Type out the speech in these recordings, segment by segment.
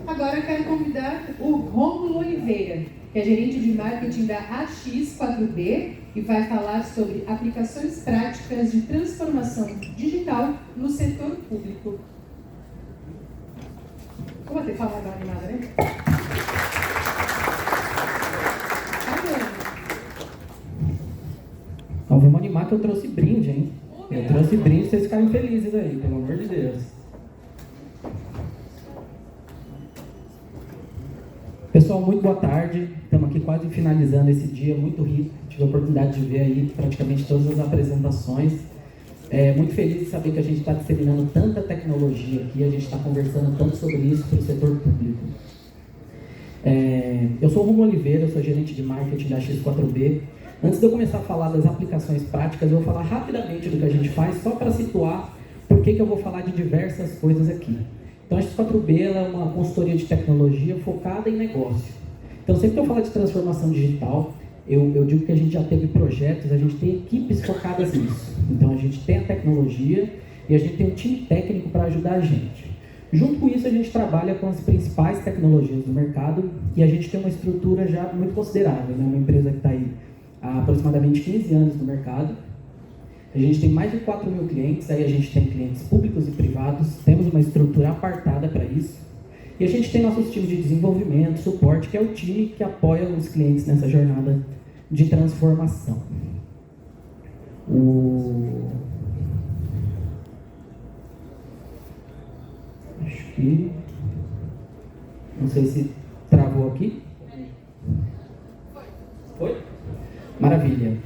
Agora eu quero convidar o Rômulo Oliveira, que é gerente de marketing da AX4B e vai falar sobre aplicações práticas de transformação digital no setor público. Vou bater palma agora animada, né? Então vamos animar que eu trouxe brinde, hein? Eu trouxe brinde pra vocês ficarem felizes aí, pelo amor de Deus. Pessoal, muito boa tarde. Estamos aqui quase finalizando esse dia muito rico. Tive a oportunidade de ver aí praticamente todas as apresentações. Muito feliz de saber que a gente está disseminando tanta tecnologia aqui, a gente está conversando tanto sobre isso para o setor público. Eu sou o Rômulo Oliveira, eu sou gerente de marketing da X4B. Antes de eu começar a falar das aplicações práticas, eu vou falar rapidamente do que a gente faz, só para situar por que eu vou falar de diversas coisas aqui. Então, a X4B é uma consultoria de tecnologia focada em negócio. Então, sempre que eu falo de transformação digital, eu digo que a gente já teve projetos, a gente tem equipes focadas nisso. Então, a gente tem a tecnologia e a gente tem um time técnico para ajudar a gente. Junto com isso, a gente trabalha com as principais tecnologias do mercado e a gente tem uma estrutura já muito considerável, né? Uma empresa que está aí há aproximadamente 15 anos no mercado. A gente tem mais de 4 mil clientes, aí a gente tem clientes públicos e privados, temos uma estrutura apartada para isso. E a gente tem nossos times de desenvolvimento, suporte, que é o time que apoia os clientes nessa jornada de transformação. Acho que... Não sei se travou aqui. Foi? Maravilha.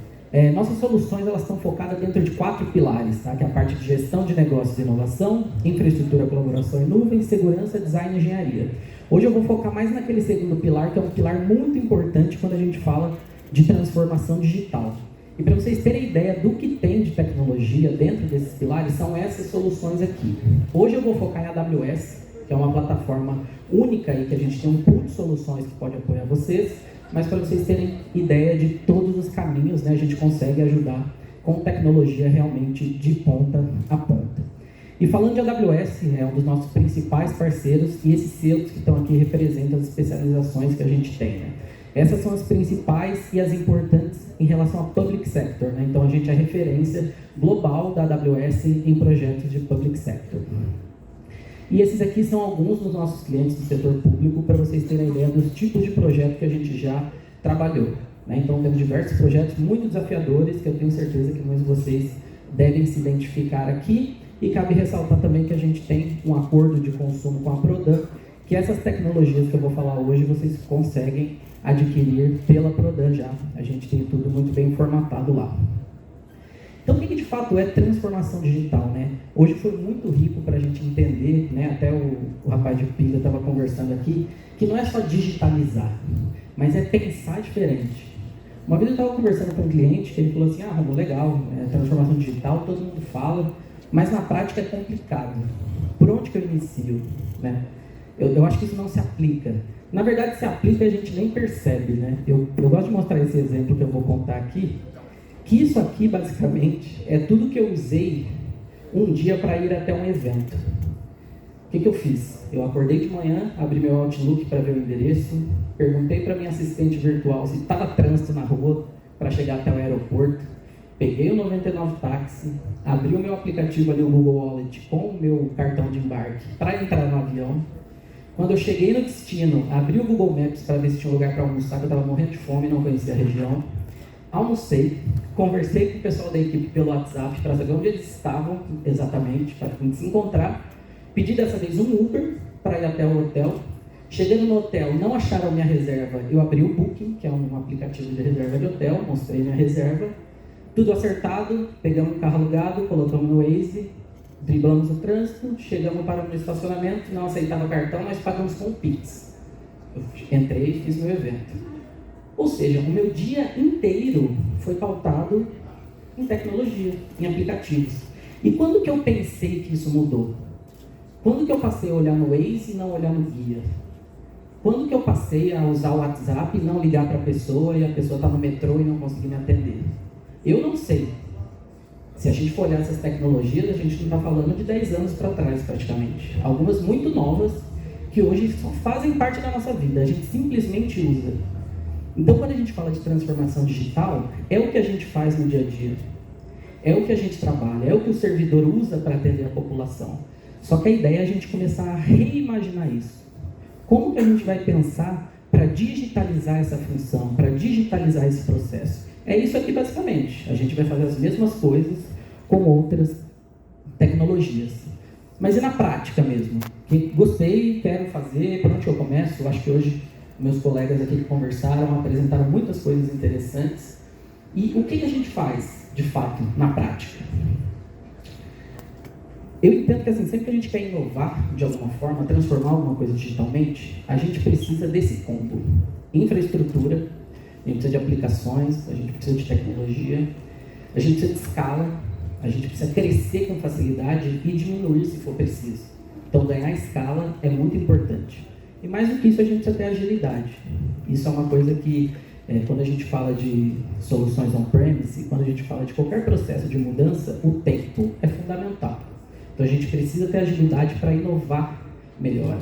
Nossas soluções elas estão focadas dentro de 4 pilares, tá? Que é a parte de gestão de negócios e inovação, infraestrutura, colaboração em nuvem, segurança, design e engenharia. Hoje eu vou focar mais naquele segundo pilar, que é um pilar muito importante quando a gente fala de transformação digital. E para vocês terem ideia do que tem de tecnologia dentro desses pilares, são essas soluções aqui. Hoje eu vou focar em AWS, que é uma plataforma única e que a gente tem um pool de soluções que pode apoiar vocês. Mas para vocês terem ideia de todos os caminhos, né, a gente consegue ajudar com tecnologia realmente de ponta a ponta. E falando de AWS, é um dos nossos principais parceiros e esses selos que estão aqui representam as especializações que a gente tem. Né? Essas são as principais e as importantes em relação ao public sector. Né? Então a gente é referência global da AWS em projetos de public sector. E esses aqui são alguns dos nossos clientes do setor público, para vocês terem a ideia dos tipos de projeto que a gente já trabalhou. Né? Então, temos diversos projetos muito desafiadores, que eu tenho certeza que muitos de vocês devem se identificar aqui. E cabe ressaltar também que a gente tem um acordo de consumo com a Prodan, que essas tecnologias que eu vou falar hoje, vocês conseguem adquirir pela Prodan já. A gente tem tudo muito bem formatado lá. Então, o que de fato é transformação digital, né? Hoje foi muito rico para a gente entender, né? Até o rapaz de Pisa estava conversando aqui, que não é só digitalizar, mas é pensar diferente. Uma vez eu estava conversando com um cliente que ele falou assim, Romulo, legal, transformação digital, todo mundo fala, mas na prática é complicado. Por onde que eu inicio? Né? Eu acho que isso não se aplica. Na verdade, se aplica e a gente nem percebe, né? Eu gosto de mostrar esse exemplo que eu vou contar aqui, que isso aqui, basicamente, é tudo que eu usei um dia para ir até um evento. O que eu fiz? Eu acordei de manhã, abri meu Outlook para ver o endereço, perguntei para minha assistente virtual se estava trânsito na rua para chegar até o aeroporto, peguei o 99 táxi, abri o meu aplicativo ali, o Google Wallet, com o meu cartão de embarque para entrar no avião. Quando eu cheguei no destino, abri o Google Maps para ver se tinha um lugar para almoçar, porque eu estava morrendo de fome e não conhecia a região. Almocei, conversei com o pessoal da equipe pelo WhatsApp para saber onde eles estavam exatamente, para a gente se encontrar. Pedi dessa vez um Uber para ir até o hotel. Chegando no hotel, não acharam minha reserva, eu abri o Booking, que é um aplicativo de reserva de hotel, mostrei minha reserva. Tudo acertado, pegamos o carro alugado, colocamos no Waze, driblamos o trânsito, chegamos para o estacionamento, não aceitava cartão, mas pagamos com o Pix. Eu entrei e fiz meu evento. Ou seja, o meu dia inteiro foi pautado em tecnologia, em aplicativos. E quando que eu pensei que isso mudou? Quando que eu passei a olhar no Waze e não olhar no guia? Quando que eu passei a usar o WhatsApp e não ligar para a pessoa e a pessoa está no metrô e não conseguir me atender? Eu não sei. Se a gente for olhar essas tecnologias, a gente não está falando de 10 anos para trás praticamente. Algumas muito novas, que que hoje só fazem parte da nossa vida, a gente simplesmente usa. Então, quando a gente fala de transformação digital, é o que a gente faz no dia a dia, é o que a gente trabalha, é o que o servidor usa para atender a população. Só que a ideia é a gente começar a reimaginar isso. Como que a gente vai pensar para digitalizar essa função, para digitalizar esse processo? É isso aqui basicamente. A gente vai fazer as mesmas coisas com outras tecnologias. Mas e na prática mesmo? Que gostei, quero fazer, por onde eu começo? Eu acho que hoje meus colegas aqui que conversaram, apresentaram muitas coisas interessantes. E o que a gente faz, de fato, na prática? Eu entendo que assim, sempre que a gente quer inovar de alguma forma, transformar alguma coisa digitalmente, a gente precisa desse combo. Infraestrutura, a gente precisa de aplicações, a gente precisa de tecnologia, a gente precisa de escala, a gente precisa crescer com facilidade e diminuir se for preciso. Então, ganhar escala é muito importante. E mais do que isso, a gente precisa ter agilidade. Isso é uma coisa que, quando a gente fala de soluções on-premise, quando a gente fala de qualquer processo de mudança, o tempo é fundamental. Então, a gente precisa ter agilidade para inovar melhor,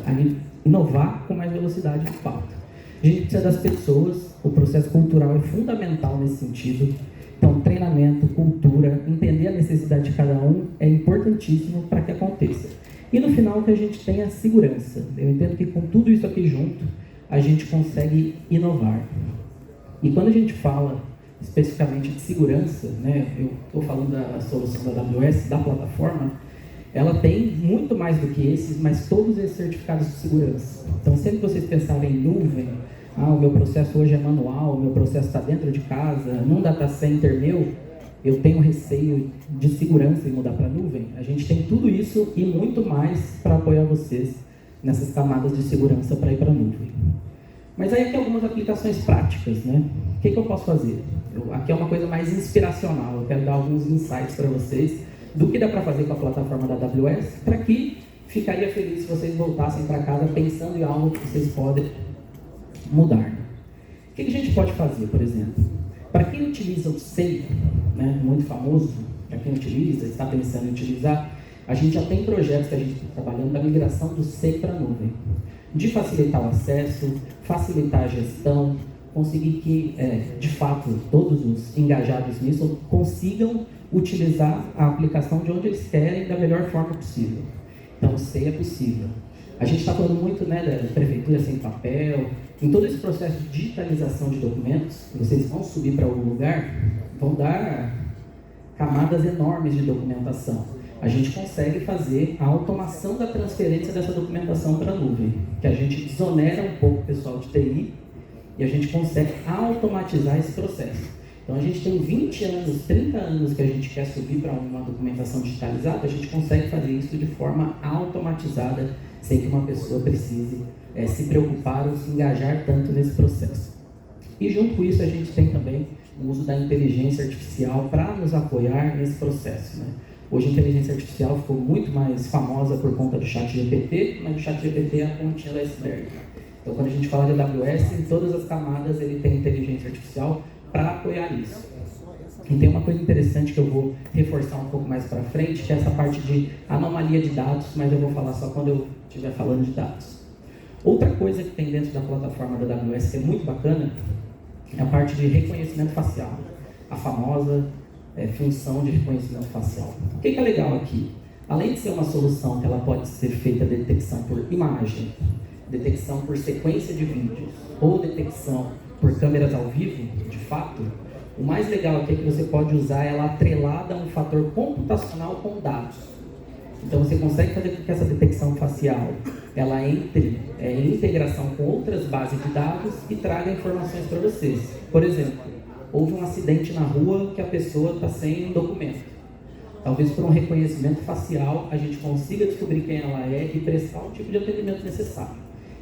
inovar com mais velocidade de fato. A gente precisa das pessoas, o processo cultural é fundamental nesse sentido. Então, treinamento, cultura, entender a necessidade de cada um é importantíssimo para que aconteça. E no final, que a gente tenha segurança. Eu entendo que com tudo isso aqui junto, a gente consegue inovar. E quando a gente fala especificamente de segurança, né, eu estou falando da solução da AWS, da plataforma, ela tem muito mais do que esses, mas todos esses certificados de segurança. Então, sempre que vocês pensarem em nuvem, o meu processo hoje é manual, o meu processo está dentro de casa, num data center meu, eu tenho receio de segurança em mudar para a nuvem. A gente tem tudo isso e muito mais para apoiar vocês nessas camadas de segurança para ir para a nuvem. Mas aí aqui algumas aplicações práticas, né? O que eu posso fazer? Aqui é uma coisa mais inspiracional, eu quero dar alguns insights para vocês do que dá para fazer com a plataforma da AWS, para que ficaria feliz se vocês voltassem para casa pensando em algo que vocês podem mudar. O que a gente pode fazer, por exemplo? Para quem utiliza o SEI, né, muito famoso, para quem utiliza, está pensando em utilizar, a gente já tem projetos que a gente está trabalhando da migração do SEI para a nuvem, de facilitar o acesso, facilitar a gestão, conseguir que, de fato, todos os engajados nisso consigam utilizar a aplicação de onde eles querem da melhor forma possível. Então, o SEI é possível. A gente está falando muito, né, da prefeitura sem papel, em todo esse processo de digitalização de documentos, vocês vão subir para algum lugar, vão dar camadas enormes de documentação. A gente consegue fazer a automação da transferência dessa documentação para a nuvem, que a gente desonera um pouco o pessoal de TI e a gente consegue automatizar esse processo. Então, a gente tem 20 anos, 30 anos que a gente quer subir para uma documentação digitalizada, a gente consegue fazer isso de forma automatizada, sem que uma pessoa precise se preocupar ou se engajar tanto nesse processo. E junto com isso, a gente tem também o uso da inteligência artificial para nos apoiar nesse processo, né? Hoje a inteligência artificial ficou muito mais famosa por conta do ChatGPT, mas o ChatGPT é a pontinha do iceberg. Então, quando a gente fala de AWS, em todas as camadas ele tem inteligência artificial para apoiar isso. E tem uma coisa interessante que eu vou reforçar um pouco mais para frente, que é essa parte de anomalia de dados, mas eu vou falar só quando eu estiver falando de dados. Outra coisa que tem dentro da plataforma da AWS que é muito bacana é a parte de reconhecimento facial, a famosa função de reconhecimento facial. O que é legal aqui? Além de ser uma solução que ela pode ser feita detecção por imagem, detecção por sequência de vídeos ou detecção por câmeras ao vivo, de fato, o mais legal aqui é que você pode usar ela atrelada a um fator computacional com dados. Então você consegue fazer com que essa detecção facial ela entre em integração com outras bases de dados e traga informações para vocês. Por exemplo, houve um acidente na rua que a pessoa está sem um documento. Talvez por um reconhecimento facial a gente consiga descobrir quem ela é e prestar o tipo de atendimento necessário.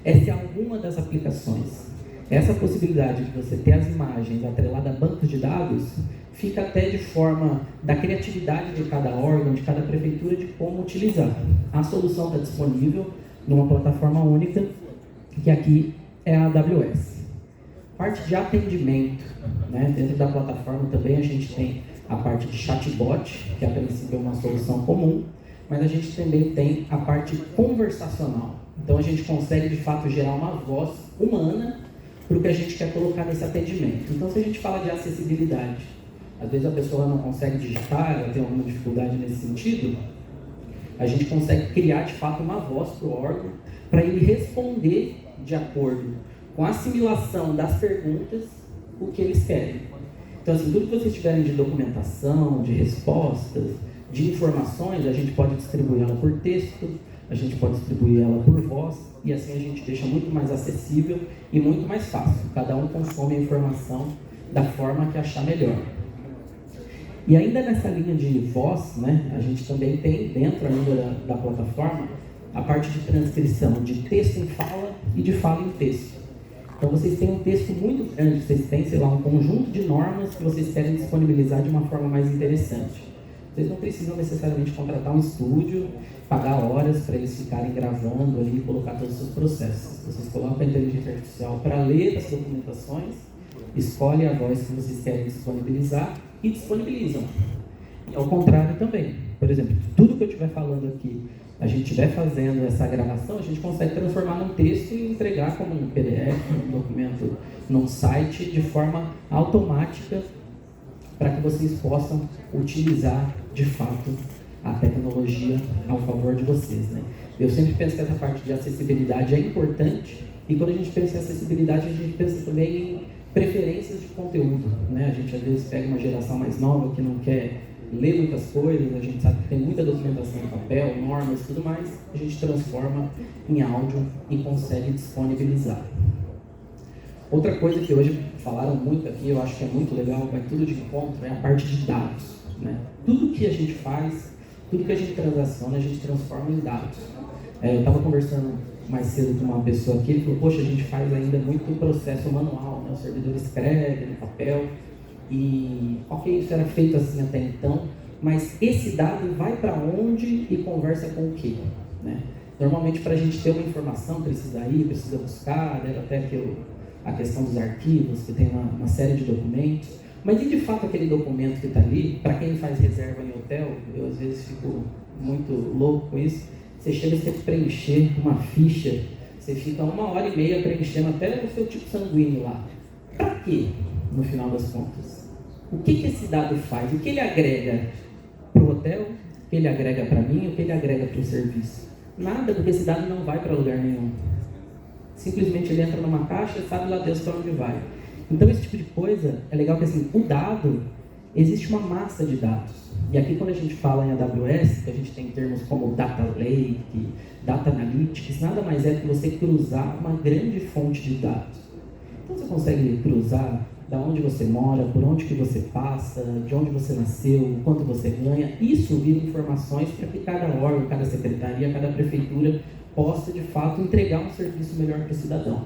Essa é alguma das aplicações. Essa possibilidade de você ter as imagens atreladas a bancos de dados fica até de forma da criatividade de cada órgão, de cada prefeitura, de como utilizar. A solução está disponível numa plataforma única, que aqui é a AWS. Parte de atendimento, né? Dentro da plataforma também a gente tem a parte de chatbot, que a princípio é uma solução comum, mas a gente também tem a parte conversacional. Então a gente consegue de fato gerar uma voz humana para o que a gente quer colocar nesse atendimento. Então se a gente fala de acessibilidade, às vezes a pessoa não consegue digitar, ela tem alguma dificuldade nesse sentido, a gente consegue criar de fato uma voz para o órgão para ele responder de acordo com a assimilação das perguntas o que eles querem. Então assim, tudo que vocês tiverem de documentação, de respostas, de informações, a gente pode distribuir ela por texto, a gente pode distribuir ela por voz, e assim a gente deixa muito mais acessível e muito mais fácil. Cada um consome a informação da forma que achar melhor. E ainda nessa linha de voz, né, a gente também tem dentro ainda da plataforma a parte de transcrição de texto em fala e de fala em texto. Então vocês têm um texto muito grande, vocês têm, sei lá, um conjunto de normas que vocês querem disponibilizar de uma forma mais interessante. Vocês não precisam necessariamente contratar um estúdio, pagar horas para eles ficarem gravando ali e colocar todos os seus processos. Vocês colocam a inteligência artificial para ler as documentações, escolhem a voz que vocês querem disponibilizar e disponibilizam. E ao contrário também. Por exemplo, tudo que eu estiver falando aqui, a gente estiver fazendo essa gravação, a gente consegue transformar num texto e entregar como um PDF, um documento, num site, de forma automática, para que vocês possam utilizar, de fato, a tecnologia ao favor de vocês, né? Eu sempre penso que essa parte de acessibilidade é importante, e quando a gente pensa em acessibilidade, a gente pensa também em preferências de conteúdo, né? A gente às vezes pega uma geração mais nova que não quer ler muitas coisas, a gente sabe que tem muita documentação em papel, normas e tudo mais, a gente transforma em áudio e consegue disponibilizar. Outra coisa que hoje falaram muito aqui, eu acho que é muito legal, vai tudo de encontro, é a parte de dados, né? Tudo que a gente faz, tudo que a gente transaciona, a gente transforma em dados. Eu estava conversando mais cedo com uma pessoa aqui, ele falou, poxa, a gente faz ainda muito processo manual, né? O servidor escreve no papel, e ok, isso era feito assim até então, mas esse dado vai para onde e conversa com o quê, né? Normalmente para a gente ter uma informação, precisa ir, precisa buscar, era até a questão dos arquivos, que tem uma série de documentos, mas e de fato aquele documento que está ali, para quem faz reserva em hotel, eu às vezes fico muito louco com isso, você chega e tem que preencher uma ficha, você fica 1h30 preenchendo até o seu tipo sanguíneo lá. Para quê, no final das contas? O que esse dado faz? O que ele agrega para o hotel? O que ele agrega para mim? O que ele agrega para o serviço? Nada, porque esse dado não vai para lugar nenhum. Simplesmente ele entra numa caixa e sabe lá Deus para onde vai. Então esse tipo de coisa é legal que assim, o dado, existe uma massa de dados. E aqui quando a gente fala em AWS, que a gente tem termos como Data Lake, Data Analytics, nada mais é que você cruzar uma grande fonte de dados. Então você consegue cruzar da onde você mora, por onde que você passa, de onde você nasceu, o quanto você ganha. Isso vira informações para que cada órgão, cada secretaria, cada prefeitura possa de fato entregar um serviço melhor para o cidadão.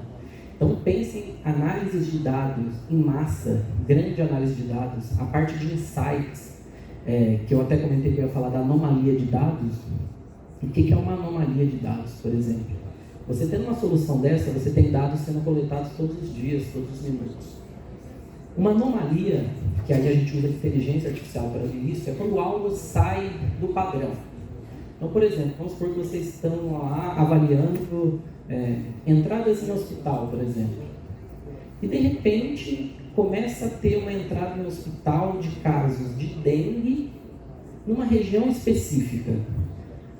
Então pensem em análises de dados em massa, grande análise de dados, a parte de insights, que eu até comentei que eu ia falar da anomalia de dados. O que é uma anomalia de dados, por exemplo? Você tendo uma solução dessa, você tem dados sendo coletados todos os dias, todos os minutos. Uma anomalia, que aí a gente usa inteligência artificial para ver isso, é quando algo sai do padrão. Então, por exemplo, vamos supor que vocês estão lá avaliando entradas em hospital, por exemplo. E de repente começa a ter uma entrada em hospital de casos de dengue numa região específica.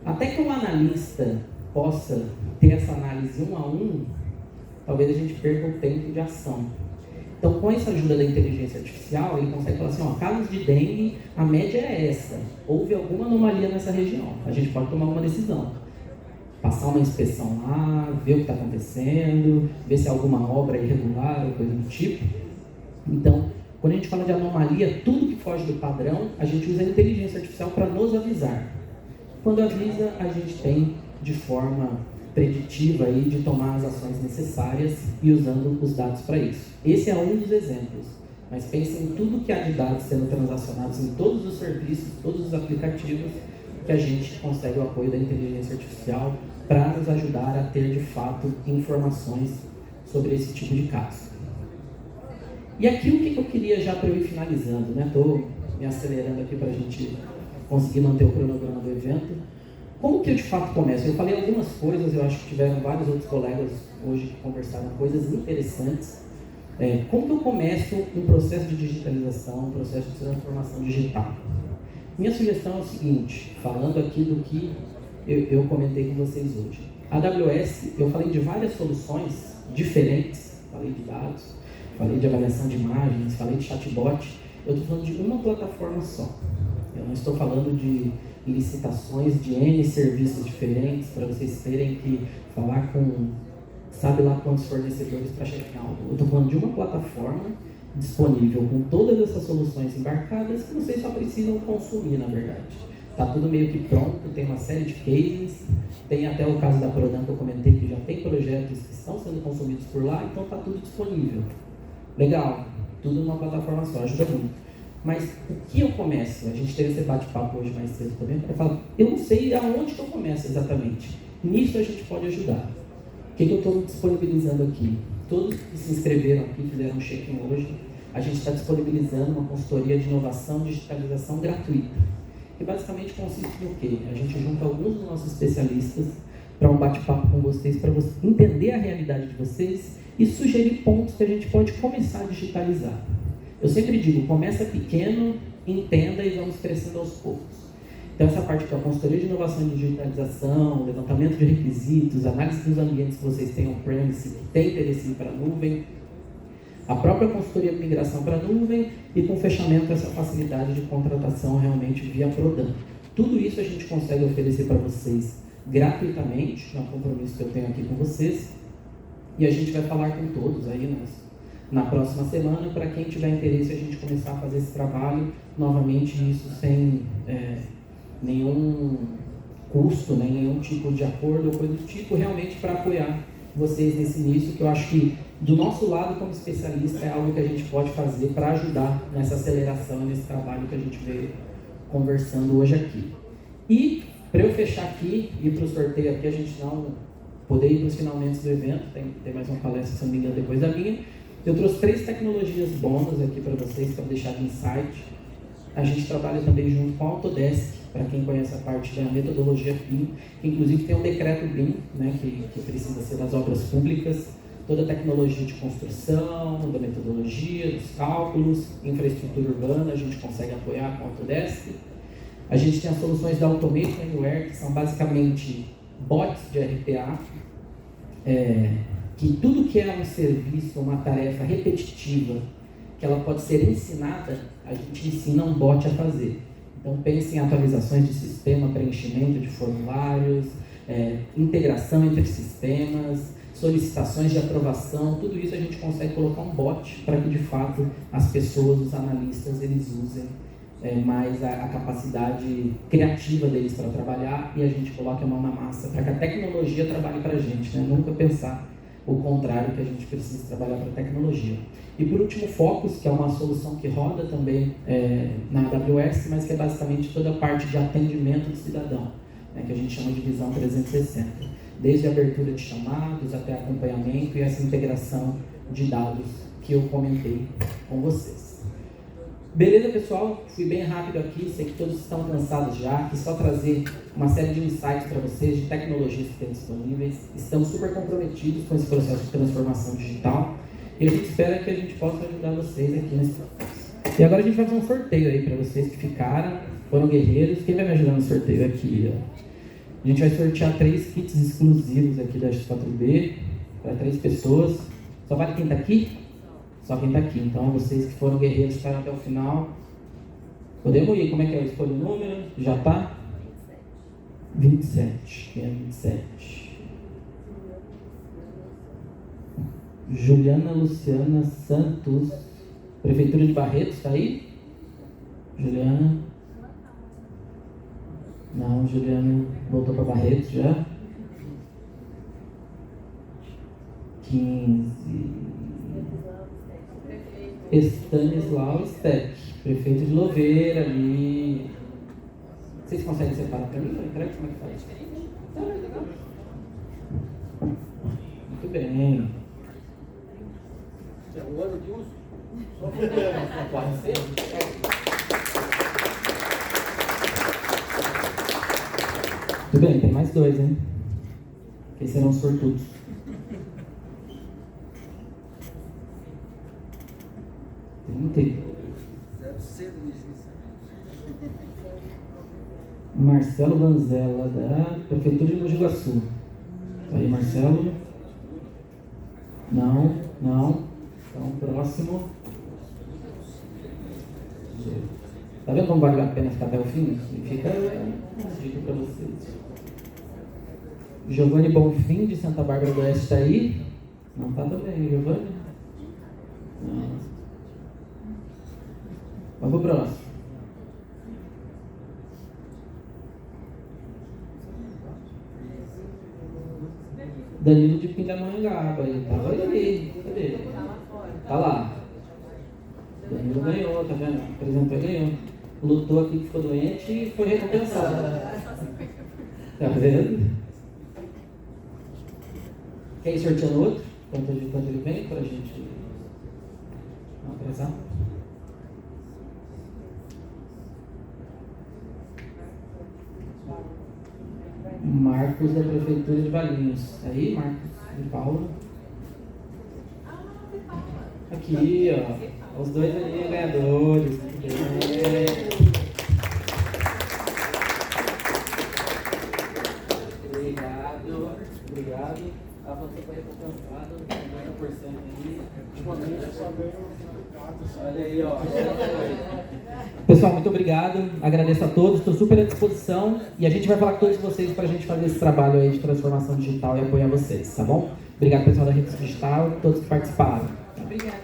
Até que um analista possa ter essa análise 1 a 1, talvez a gente perca o tempo de ação. Então, com essa ajuda da inteligência artificial, ele consegue falar assim, casos de dengue, a média é essa. Houve alguma anomalia nessa região. A gente pode tomar uma decisão. Passar uma inspeção lá, ver o que está acontecendo, ver se há alguma obra irregular ou coisa do tipo. Então, quando a gente fala de anomalia, tudo que foge do padrão, a gente usa a inteligência artificial para nos avisar. Quando avisa, a gente tem de forma preditiva aí de tomar as ações necessárias e usando os dados para isso. Esse é um dos exemplos, mas pensem em tudo que há de dados sendo transacionados em todos os serviços, todos os aplicativos, que a gente consegue o apoio da inteligência artificial para nos ajudar a ter de fato informações sobre esse tipo de caso. E aqui o que eu queria já para eu ir finalizando, né? Estou me acelerando aqui para a gente conseguir manter o cronograma do evento. Como que eu de fato começo? Eu falei algumas coisas, eu acho que tiveram vários outros colegas hoje que conversaram coisas interessantes. Como que eu começo um processo de digitalização, um processo de transformação digital? Minha sugestão é o seguinte, falando aqui do que eu comentei com vocês hoje. A AWS, eu falei de várias soluções diferentes, falei de dados, falei de avaliação de imagens, falei de chatbot. Eu estou falando de uma plataforma só. Eu não estou falando de licitações de N serviços diferentes para vocês terem que falar com sabe lá quantos fornecedores para chegar algo. Eu estou falando de uma plataforma disponível com todas essas soluções embarcadas que vocês só precisam consumir, na verdade. Está tudo meio que pronto, tem uma série de cases, tem até o caso da Prodan que eu comentei que já tem projetos que estão sendo consumidos por lá, então está tudo disponível. Legal, tudo numa plataforma só, ajuda muito. Mas o que eu começo? A gente teve esse bate-papo hoje mais cedo também, para falar, eu não sei aonde que eu começo exatamente. Nisso a gente pode ajudar. O que eu estou disponibilizando aqui? Todos que se inscreveram aqui, fizeram um check-in hoje, a gente está disponibilizando uma consultoria de inovação e digitalização gratuita. Que basicamente consiste no quê? A gente junta alguns dos nossos especialistas para um bate-papo com vocês, para você entender a realidade de vocês e sugerir pontos que a gente pode começar a digitalizar. Eu sempre digo, começa pequeno, entenda e vamos crescendo aos poucos. Então essa parte que é a consultoria de inovação e digitalização, levantamento de requisitos, análise dos ambientes que vocês têm on-premise, que tem interesse em ir para a nuvem, a própria consultoria de migração para a nuvem e com fechamento essa facilidade de contratação realmente via Prodan. Tudo isso a gente consegue oferecer para vocês gratuitamente, é um compromisso que eu tenho aqui com vocês, e a gente vai falar com todos aí na próxima semana, para quem tiver interesse a gente começar a fazer esse trabalho, novamente isso sem nenhum custo, nem nenhum tipo de acordo ou coisa do tipo, realmente para apoiar vocês nesse início, que eu acho que do nosso lado como especialista é algo que a gente pode fazer para ajudar nessa aceleração, nesse trabalho que a gente veio conversando hoje aqui. E para eu fechar aqui e ir para o sorteio aqui, a gente não poder ir para os finalmente do evento, tem mais uma palestra, se não me engano, depois da minha. Eu trouxe 3 tecnologias bônus aqui para vocês, para deixar de insight. A gente trabalha também junto com a Autodesk, para quem conhece a parte da metodologia BIM, que inclusive tem um decreto BIM, né, que precisa ser das obras públicas, toda a tecnologia de construção, da metodologia, dos cálculos, infraestrutura urbana, a gente consegue apoiar com a Autodesk. A gente tem as soluções da Automation Anywhere, que são basicamente bots de RPA, que tudo que é um serviço, uma tarefa repetitiva, que ela pode ser ensinada, a gente ensina um bot a fazer. Então pense em atualizações de sistema, preenchimento de formulários, integração entre sistemas, solicitações de aprovação, tudo isso a gente consegue colocar um bot para que de fato as pessoas, os analistas, eles usem mais a capacidade criativa deles para trabalhar e a gente coloca a mão na massa para que a tecnologia trabalhe para a gente, né? Nunca pensar o contrário, que a gente precisa trabalhar para a tecnologia. E por último, Focus, que é uma solução que roda também na AWS, mas que é basicamente toda a parte de atendimento do cidadão, né, que a gente chama de visão 360. Desde a abertura de chamados até acompanhamento e essa integração de dados que eu comentei com vocês. Beleza, pessoal? Fui bem rápido aqui, sei que todos estão cansados já, quis só trazer uma série de insights para vocês, de tecnologias que tem disponíveis. Estamos super comprometidos com esse processo de transformação digital e a gente espera que a gente possa ajudar vocês aqui nesse processo. E agora a gente vai fazer um sorteio aí para vocês que ficaram, foram guerreiros. Quem vai me ajudar no sorteio aqui? A gente vai sortear 3 kits exclusivos aqui da X4B para 3 pessoas. Só vale quem está aqui? Só quem está aqui. Então, vocês que foram guerreiros ficaram até o final. Podemos ir? Como é que é? Eu escolho o número? Já está? 27. Quem é 27? Juliana Luciana Santos. Prefeitura de Barretos, está aí? Juliana? Não, Juliana voltou para Barretos já. 15. Stanislau Steck, prefeito de Louveira ali. Vocês conseguem separar para mim? Como é que faz? Muito bem. É um ano de uso? Pode ser? Tudo bem, tem mais 2, hein? Esses serão sortudos. Marcelo Vanzella, da Prefeitura de Mogi Guaçu. Aí, Marcelo. Não. Então, próximo. Tá vendo como vale a pena ficar até o fim? Fica uma dica para vocês. Giovanni Bonfim, de Santa Bárbara do Oeste, está aí? Não está também, Giovanni? Não. Vamos pro próximo. Danilo de Pindamonhangaba, ele estava ali. Cadê? Tá lá. Danilo ganhou, tá vendo? Apresentou e ganhou. Lutou aqui, ficou doente e foi recompensado. Tá vendo? Quer ir sorteando outro? Enquanto ele vem, pra gente não apressar. Marcos, da Prefeitura de Valinhos. Aí, Marcos de Paula. Aqui, ó. Os 2 ali, ganhadores. Obrigado. A você foi recompensado, 50% aí. Olha aí, ó. Pessoal, muito obrigado. Agradeço a todos. Estou super à disposição. E a gente vai falar com todos vocês para a gente fazer esse trabalho aí de transformação digital e apoiar vocês, tá bom? Obrigado, pessoal da Rede Digital e todos que participaram. Obrigada.